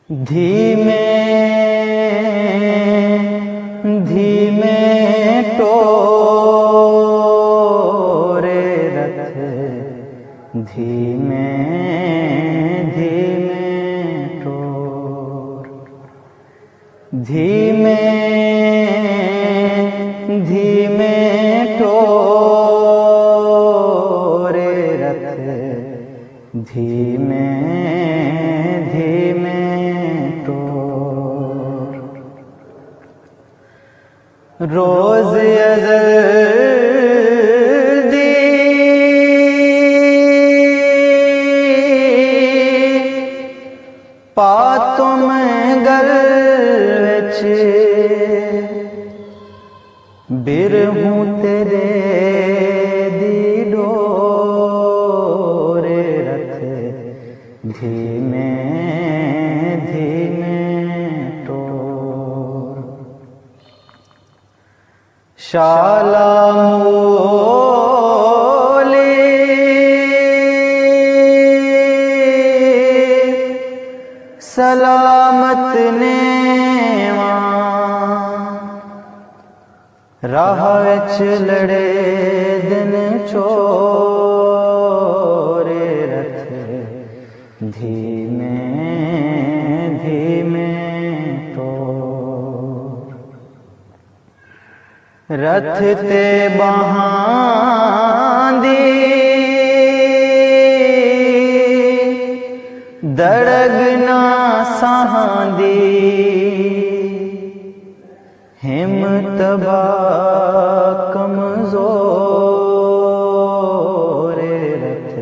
धीमे धीमे टोरे रथ, धीमे धीमे टोर, धीमे धीमे टोरे रथ, धीमे धीमे टोर। रोज अज़ल दी पातुम गल विच, बिरहूं तेरे दी डोरे रथ, धीमे धीमे टोर। शाला मोले सलामत नेवा, राह विच लड़े दिन चोरे रथ, धीमे धीमे टोर। रथ ते बहांदी दड़गना सहांदी, हिम्मत बा कमज़ोरे रथ,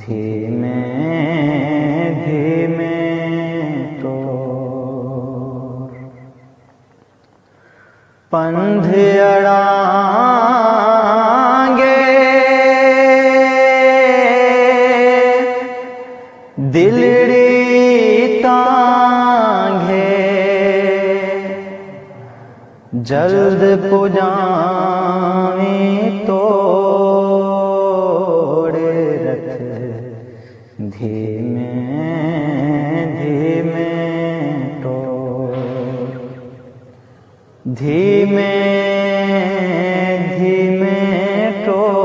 धीमे धीमे टोर। पंध अड़ांगे दिलड़ी तांगे, जल्द पुजावी तोड़े रथ, धीमे धीमे टोर। धीमे धीमे टोरे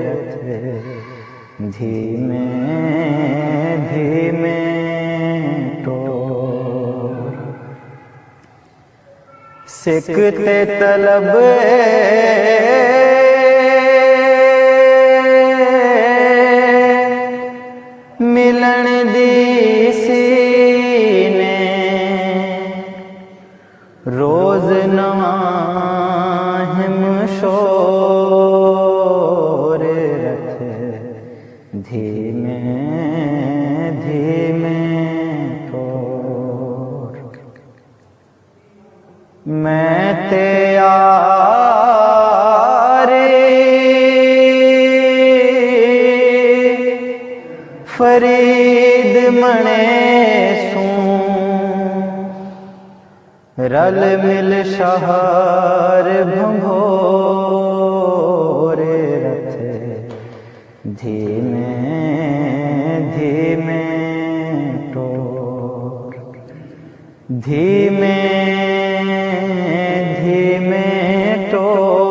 रथ, धीमे धीमे टोर। सिकते तलब मिलन दी सीने, रोज नवां हिम शोरे रथ, धीमे धीमे टोर। मैं ते आरे फरीद मणे सूं, रल मिल शहर भंभोरे रथ, धीमे धीमे टोर। धीमे धीमे टोर।